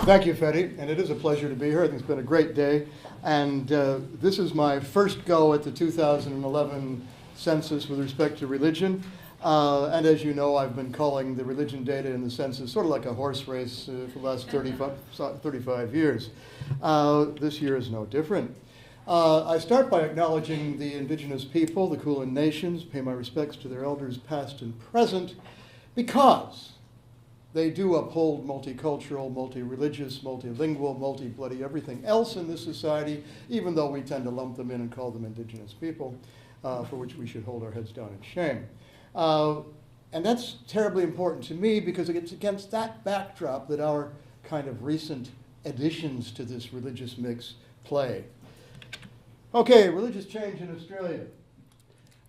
Thank you, Fetty, and it is a pleasure to be here. I think it's been a great day. And this is my first go at the 2011 census with respect to religion. And as you know, I've been calling the religion data in the census sort of like a horse race for the last 35 years. This year is no different. I start by acknowledging the indigenous people, the Kulin nations, pay my respects to their elders past and present, because they do uphold multicultural, multi-religious, multilingual, multi-bloody everything else in this society, even though we tend to lump them in and call them indigenous people, for which we should hold our heads down in shame. And that's terribly important to me because it's against that backdrop that our kind of recent additions to this religious mix play. Okay, religious change in Australia.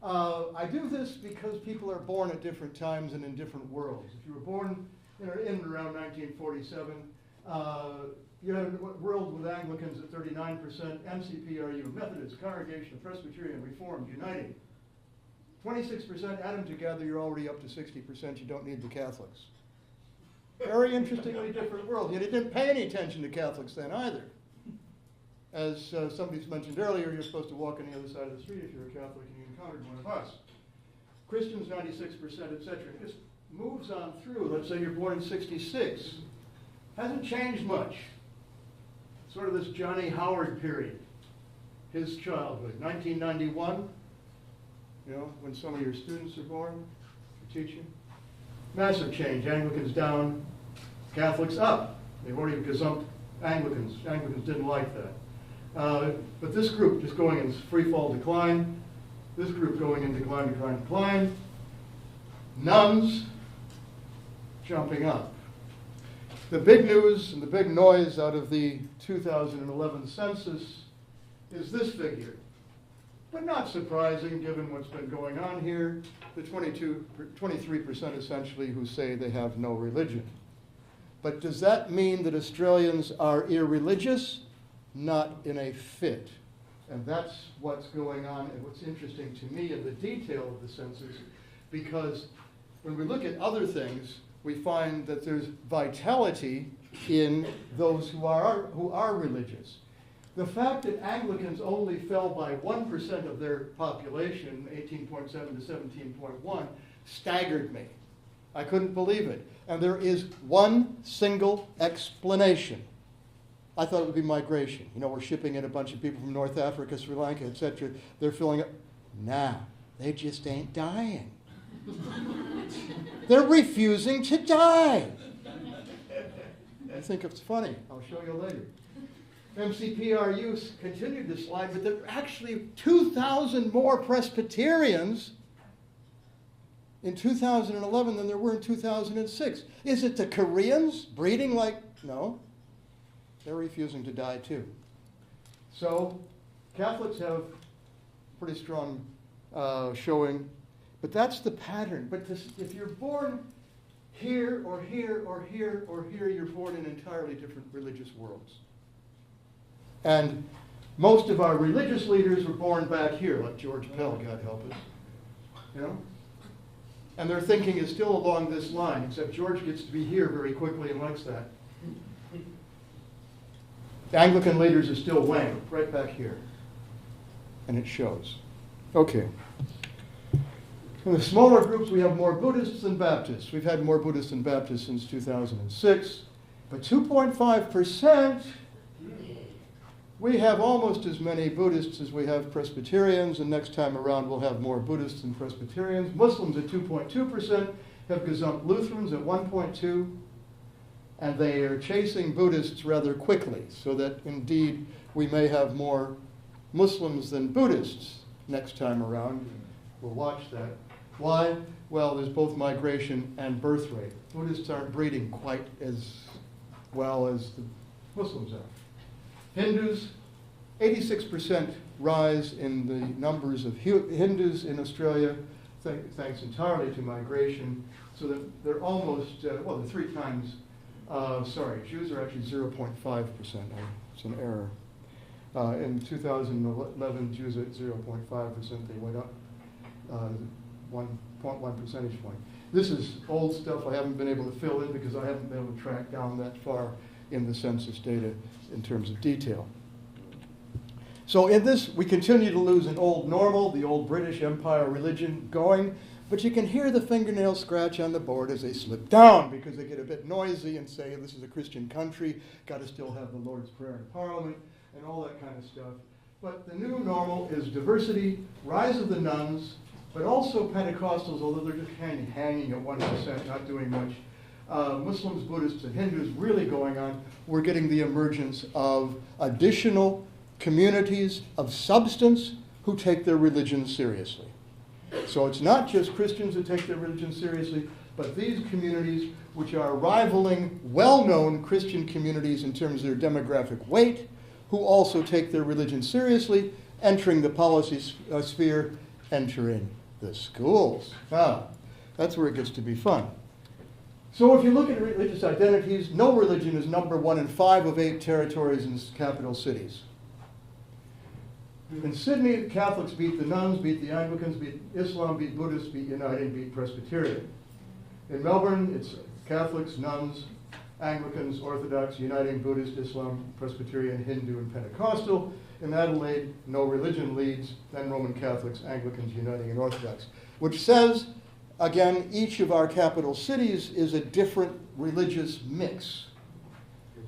I do this because people are born at different times and in different worlds. If you were born in around 1947, you had a world with Anglicans at 39%, MCPRU, Methodist, Congregational, Presbyterian, Reformed, Uniting. 26%, add them together, you're already up to 60%, you don't need the Catholics. Very interestingly different world. Yet it didn't pay any attention to Catholics then either. As somebody's mentioned earlier, you're supposed to walk on the other side of the street if you're a Catholic and you encountered one of us. Christians, 96%, etc. It just moves on through. Let's say you're born in 66. Hasn't changed much. Sort of this Johnny Howard period. His childhood. 1991, you know, when some of your students are born, you're teaching. Massive change. Anglicans down, Catholics up. They've already gazumped Anglicans. Anglicans didn't like that. But this group just going in free fall decline. This group going in decline, decline, decline. Nuns jumping up. The big news and the big noise out of the 2011 census is this figure. But not surprising given what's been going on here. The 23% essentially who say they have no religion. But does that mean that Australians are irreligious? Not in a fit. And that's what's going on and what's interesting to me in the detail of the census, because when we look at other things, we find that there's vitality in those who are religious. The fact that Anglicans only fell by 1% of their population, 18.7 to 17.1, staggered me. I couldn't believe it. And there is one single explanation. I thought it would be migration. You know, we're shipping in a bunch of people from North Africa, Sri Lanka, etc. They're filling up. Nah, they just ain't dying. They're refusing to die. I think it's funny. I'll show you later. MCPRU continued to slide, but there are actually 2,000 more Presbyterians in 2011 than there were in 2006. Is it the Koreans breeding like? No. They're refusing to die too. So Catholics have pretty strong showing, but that's the pattern. But if you're born here or here or here or here, you're born in entirely different religious worlds. And most of our religious leaders were born back here, like George Pell, God help us. You know? And their thinking is still along this line, except George gets to be here very quickly and likes that. The Anglican leaders are still weighing right back here. And it shows. Okay. In the smaller groups, we have more Buddhists than Baptists. We've had more Buddhists than Baptists since 2006. But 2.5%, we have almost as many Buddhists as we have Presbyterians, and next time around we'll have more Buddhists than Presbyterians. Muslims at 2.2%, have gazumped Lutherans at 1.2%. And they are chasing Buddhists rather quickly, so that indeed we may have more Muslims than Buddhists next time around. We'll watch that. Why? Well, there's both migration and birth rate. Buddhists aren't breeding quite as well as the Muslims are. Hindus, 86% rise in the numbers of Hindus in Australia, thanks entirely to migration, so that they're almost, they're 3 times. Jews are actually 0.5%. It's an error. In 2011, Jews at 0.5%, they went up 1.1 percentage point. This is old stuff I haven't been able to fill in because I haven't been able to track down that far in the census data in terms of detail. So in this, we continue to lose an old normal, the old British Empire religion going, but you can hear the fingernail scratch on the board as they slip down because they get a bit noisy and say, this is a Christian country, got to still have the Lord's Prayer in Parliament, and all that kind of stuff. But the new normal is diversity, rise of the nuns, but also Pentecostals, although they're just kind of hanging at 1%, not doing much. Muslims, Buddhists, and Hindus really going on. We're getting the emergence of additional communities of substance who take their religion seriously. So it's not just Christians who take their religion seriously, but these communities which are rivaling well-known Christian communities in terms of their demographic weight, who also take their religion seriously, entering the policy sphere, entering the schools. Now, that's where it gets to be fun. So if you look at religious identities, no religion is number 1 in 5 of 8 territories in capital cities. In Sydney, Catholics beat the nuns, beat the Anglicans, beat Islam, beat Buddhists, beat Uniting, beat Presbyterian. In Melbourne, it's Catholics, nuns, Anglicans, Orthodox, Uniting, Buddhist, Islam, Presbyterian, Hindu, and Pentecostal. In Adelaide, no religion leads, then Roman Catholics, Anglicans, Uniting, and Orthodox, which says, again, each of our capital cities is a different religious mix.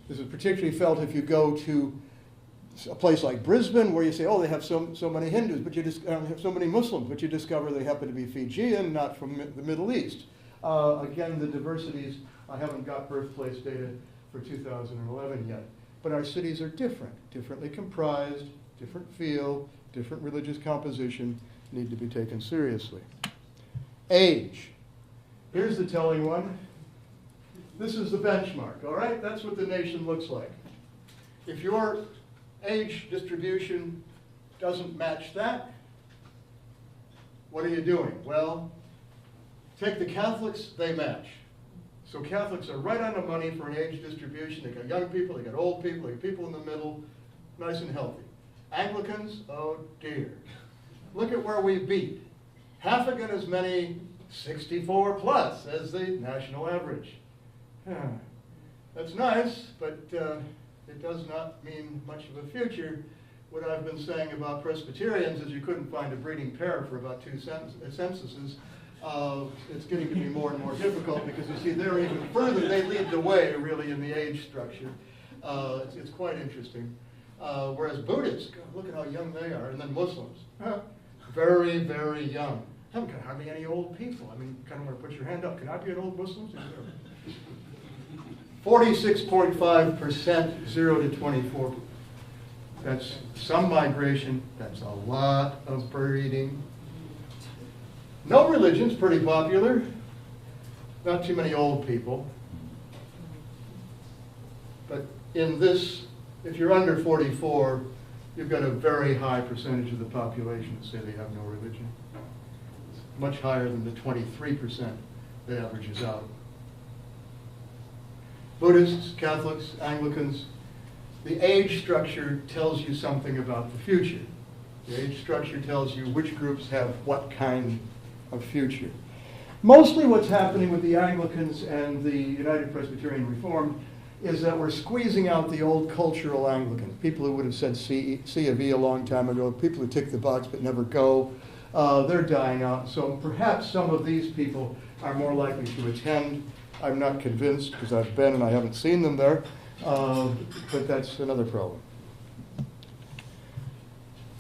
This is particularly felt if you go to a place like Brisbane, where you say, oh, they have so many Hindus, but you just have so many Muslims, but you discover they happen to be Fijian, not from the Middle East. Again, the diversities, I haven't got birthplace data for 2011 yet, but our cities are different, differently comprised, different feel, different religious composition, need to be taken seriously. Age. Here's the telling one. This is the benchmark, all right? That's what the nation looks like. If your age distribution doesn't match that, what are you doing? Well, take the Catholics, they match. So Catholics are right on the money for an age distribution. They got young people, they got old people, they got people in the middle, nice and healthy. Anglicans, oh dear. Look at where we beat. Half again as many 64 plus as the national average. That's nice, but it does not mean much of a future. What I've been saying about Presbyterians is you couldn't find a breeding pair for about 2 censuses. It's getting to be more and more difficult because you see they're even further. They lead the way really in the age structure. It's quite interesting. Whereas Buddhists, look at how young they are, and then Muslims, very, very young. Haven't got hardly any old people. I mean, kind of want to put your hand up. Can I be an old Muslim? 46.5%, 0 to 24. That's some migration. That's a lot of breeding. No religion's pretty popular. Not too many old people. But in this, if you're under 44, you've got a very high percentage of the population that say they have no religion. It's much higher than the 23% that averages out. Buddhists, Catholics, Anglicans, the age structure tells you something about the future. The age structure tells you which groups have what kind of future. Mostly what's happening with the Anglicans and the United Presbyterian Reformed is that we're squeezing out the old cultural Anglicans, people who would have said C of E a long time ago, people who tick the box but never go. They're dying out. So perhaps some of these people are more likely to attend. I'm not convinced because I've been and I haven't seen them there, but that's another problem.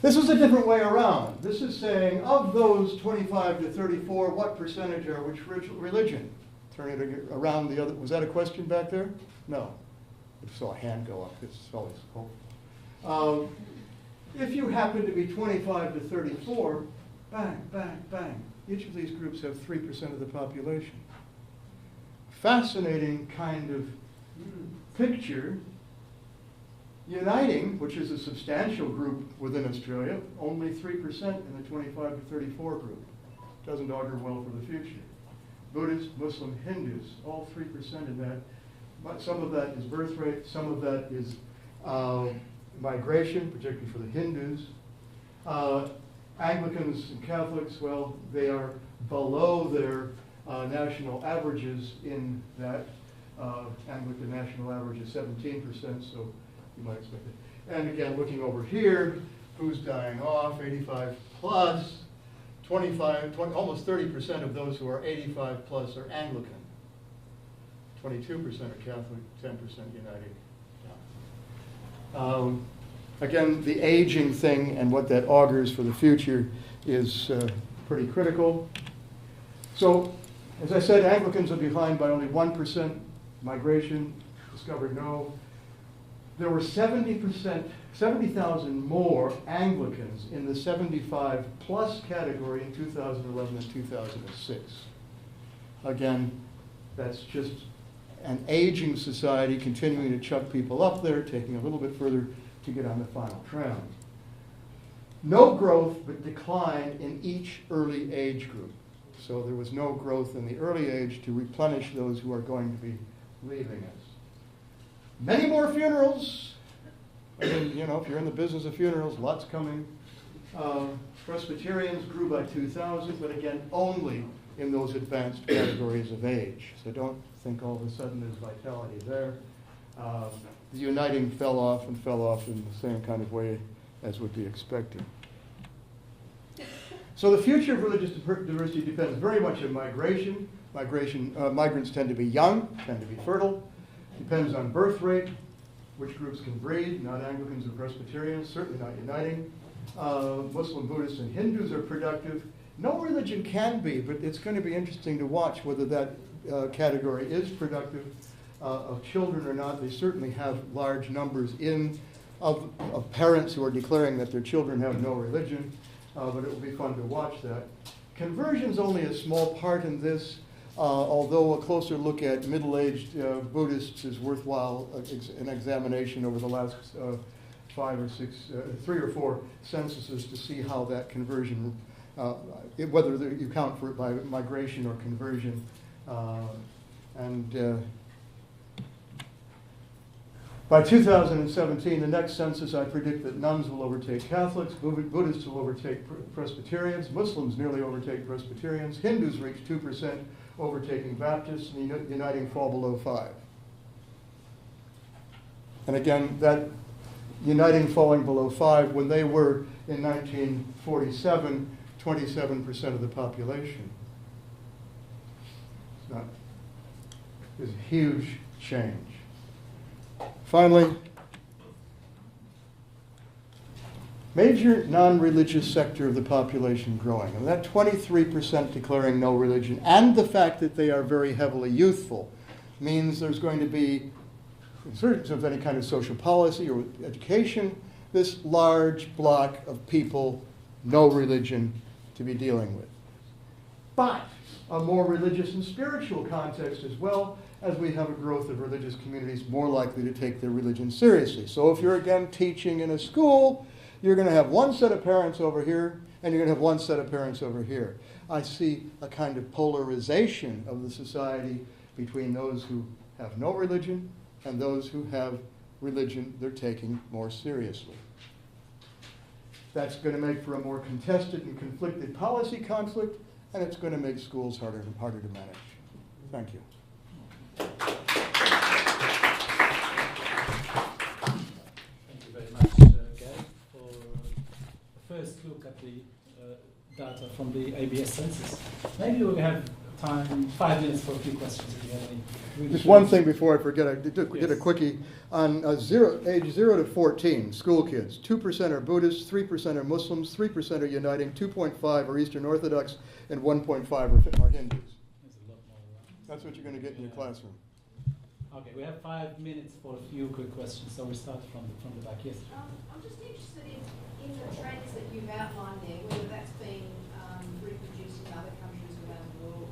This is a different way around. This is saying, of those 25 to 34, what percentage are which religion? Turning it around the other. Was that a question back there? No. I saw a hand go up. It's always hope. If you happen to be 25 to 34, bang, bang, bang. Each of these groups have 3% of the population. Fascinating kind of picture. Uniting, which is a substantial group within Australia, only 3% in the 25 to 34 group. Doesn't augur well for the future. Buddhists, Muslim, Hindus, all 3% in that. But some of that is birth rate, some of that is migration, particularly for the Hindus. Anglicans and Catholics, well, they are below their national averages in that. Anglican national average is 17%, so you might expect it. And again, looking over here, who's dying off, 85 plus, almost 30% of those who are 85 plus are Anglican. 22% are Catholic, 10% Uniting. Again, the aging thing and what that augurs for the future is pretty critical. So, as I said, Anglicans are behind by only 1%. Migration, discovered no. There were 70,000 more Anglicans in the 75 plus category in 2011 and 2006. Again, that's just an aging society continuing to chuck people up there, taking a little bit further to get on the final round. No growth, but decline in each early age group. So there was no growth in the early age to replenish those who are going to be leaving us. Many more funerals. I mean, you know, if you're in the business of funerals, lots coming. Presbyterians grew by 2,000, but again, only in those advanced categories of age. So don't think all of a sudden there's vitality there. The Uniting fell off in the same kind of way as would be expected. So the future of religious diversity depends very much on migration. Migrants tend to be young, tend to be fertile. Depends on birth rate, which groups can breed, not Anglicans or Presbyterians, certainly not Uniting. Muslim, Buddhists, and Hindus are productive. No religion can be, but it's going to be interesting to watch whether that category is productive of children or not. They certainly have large numbers of parents who are declaring that their children have no religion, but it will be fun to watch that. Conversion's only a small part in this, although a closer look at middle-aged Buddhists is worthwhile, an examination over the last 3 or 4 censuses to see how that conversion, whether you count for it by migration or conversion. By 2017, the next census, I predict that nuns will overtake Catholics, Buddhists will overtake Presbyterians, Muslims nearly overtake Presbyterians, Hindus reach 2%, overtaking Baptists, and Uniting fall below 5. And again, that Uniting falling below 5, when they were in 1947, 27% of the population. It's a huge change. Finally, major non-religious sector of the population growing. And that 23% declaring no religion, and the fact that they are very heavily youthful, means there's going to be, in terms of any kind of social policy or education, this large block of people, no religion, to be dealing with. But a more religious and spiritual context as well, as we have a growth of religious communities more likely to take their religion seriously. So if you're, again, teaching in a school, you're going to have one set of parents over here, and you're going to have one set of parents over here. I see a kind of polarization of the society between those who have no religion and those who have religion they're taking more seriously. That's going to make for a more contested and conflicted policy conflict, and it's going to make schools harder to manage. Thank you. Thank you very much, Gary, for the first look at the data from the ABS census. Maybe we'll have time, 5 minutes for a few questions if you have any. Just one thing before I forget, I did a quickie on age 0 to 14, school kids. 2% are Buddhists, 3% are Muslims, 3% are Uniting, 2.5 are Eastern Orthodox, and 1.5 are Hindus. There's a lot more. That's what you're going to get in your classroom. Okay, we have 5 minutes for a few quick questions, so we start from the back. Yes? I'm just interested in the trends that you've outlined there, whether that's being reproduced in other countries around the world.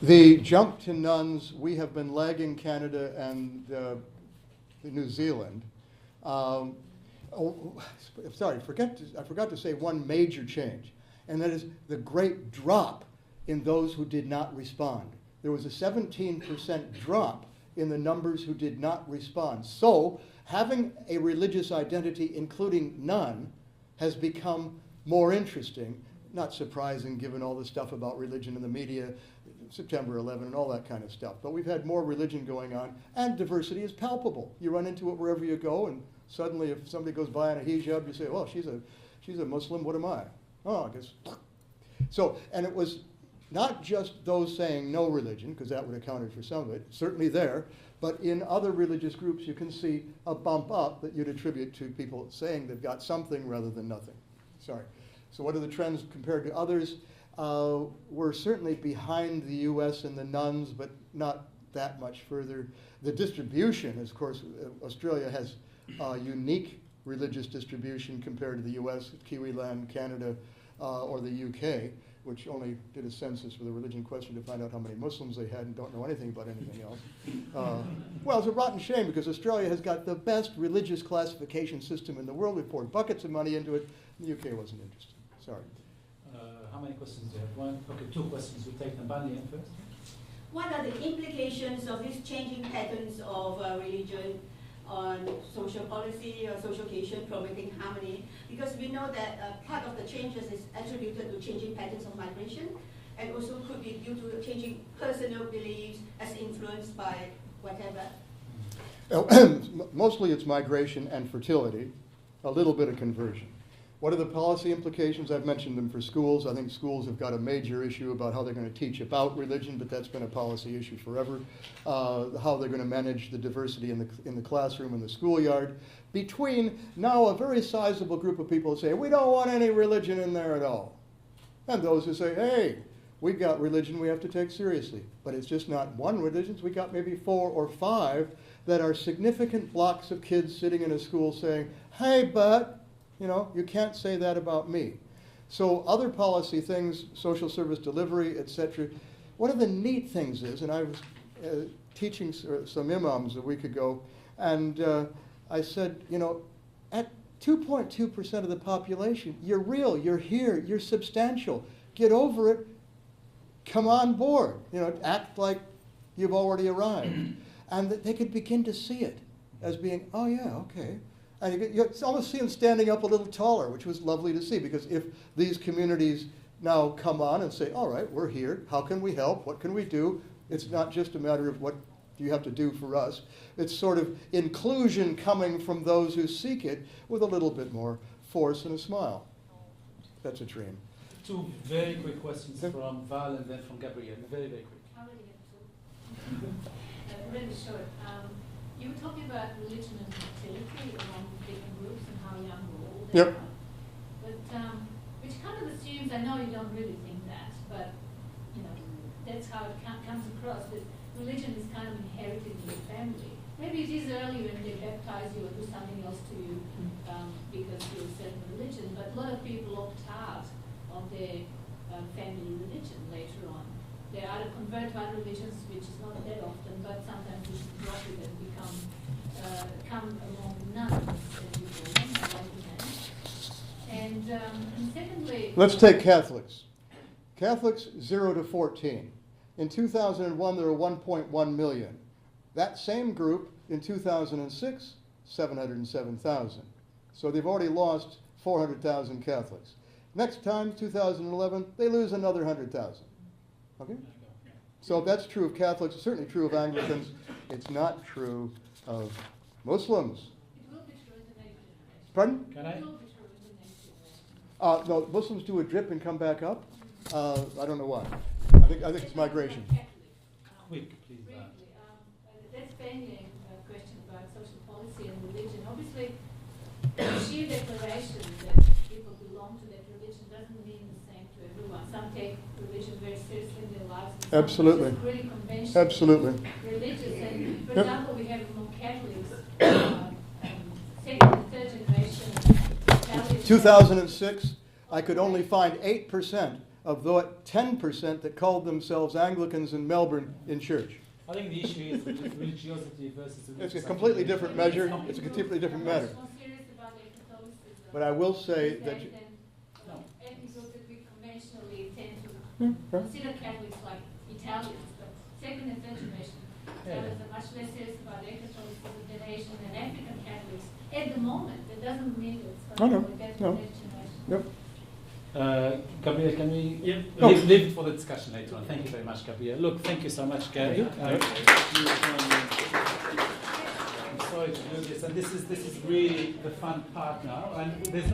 The jump to nuns, we have been lagging Canada and New Zealand. Sorry, I forgot to say one major change, and that is the great drop in those who did not respond. There was a 17% drop in the numbers who did not respond. So having a religious identity, including none, has become more interesting. Not surprising given all the stuff about religion in the media. September 11 and all that kind of stuff. But we've had more religion going on, and diversity is palpable. You run into it wherever you go, and suddenly if somebody goes by in a hijab, you say, well, she's a Muslim, what am I? Oh, I guess. So, and it was not just those saying no religion, because that would have counted for some of it, certainly there, but in other religious groups you can see a bump up that you'd attribute to people saying they've got something rather than nothing. Sorry. So what are the trends compared to others? We're certainly behind the US in the nuns, but not that much further. The distribution, of course, Australia has unique religious distribution compared to the US, Kiwiland, Canada, or the UK, which only did a census with a religion question to find out how many Muslims they had and don't know anything about anything else. Well, it's a rotten shame because Australia has got the best religious classification system in the world. We poured buckets of money into it. The UK wasn't interested. Sorry. How many questions do you have? One? Okay, two questions. We'll take them by the end first. What are the implications of these changing patterns of religion on social policy or social cohesion, promoting harmony? Because we know that part of the changes is attributed to changing patterns of migration, and also could be due to changing personal beliefs as influenced by whatever. Mostly it's migration and fertility, a little bit of conversion. What are the policy implications? I've mentioned them for schools. I think schools have got a major issue about how they're going to teach about religion, but that's been a policy issue forever. How they're going to manage the diversity in the classroom and the schoolyard. Between now a very sizable group of people who say, we don't want any religion in there at all. And those who say, hey, we've got religion we have to take seriously. But it's just not one religion. We got maybe 4 or 5 that are significant blocks of kids sitting in a school saying, hey, but, you know, you can't say that about me. So other policy things, social service delivery, etc. One of the neat things is, and I was teaching some imams a week ago, and I said, you know, at 2.2% of the population, you're real, you're here, you're substantial. Get over it, come on board. You know, act like you've already arrived. And that they could begin to see it as being, oh yeah, okay. And you almost see them standing up a little taller, which was lovely to see, because if these communities now come on and say, all right, we're here, how can we help, what can we do? It's not just a matter of what do you have to do for us. It's sort of inclusion coming from those who seek it with a little bit more force and a smile. That's a dream. Two very quick questions from Val and then from Gabrielle. Very, very quick. I already have two. Really short. You were talking about religion and fertility among different groups and how young or old they Yep. are. But which kind of assumes, I know you don't really think that, but you know, that's how it comes across, that religion is kind of inherited in your family. Maybe it is early when they baptize you or do something else to you because you're a certain religion, but a lot of people opt out of their family religion later on. They either convert to other religions, which is not that often, but sometimes you should drop it and come along nuns, as you call them, I like the name. And secondly... Let's take Catholics. Catholics 0 to 14. In 2001, there were 1.1 million. That same group, in 2006, 707,000. So they've already lost 400,000 Catholics. Next time, 2011, they lose another 100,000. Okay? So if that's true of Catholics, it's certainly true of Anglicans. It's not true of Muslims. It will be true in the next generation. Pardon? Can It I? will be true in the next generation. No, Muslims do a drip and come back up. I don't know why. I think it's migration. Quick, please. Briefly, that's mainly a question about social policy and religion. Obviously, the sheer declaration that people belong to that religion doesn't mean the same to everyone. Some take religion very seriously in their lives. And some Absolutely. just really conventional. Absolutely. Religious. And for Yep. example, we have among Catholics, second and third generation Italians. 2006, I could only find 8% of the 10% that called themselves Anglicans in Melbourne in church. I think the issue is religiosity versus It's a religious completely affiliation. different measure. It's a completely different matter. More serious about their Catholicism. But I will say that... Ethnic groups that we conventionally tend to Yeah. consider Catholics like Italians, but second and third generation Italians are much less serious about their Catholicism than Asian and African Catholics at the moment. That doesn't mean that it's No, going no, to get no. to the next generation. Yep. Gabriel, can we Yeah. leave it for the discussion later on? Thank you very much, Gabriel. Look, thank you so much, Gary. I'm sorry to do this, and this is really the fun part now. And there's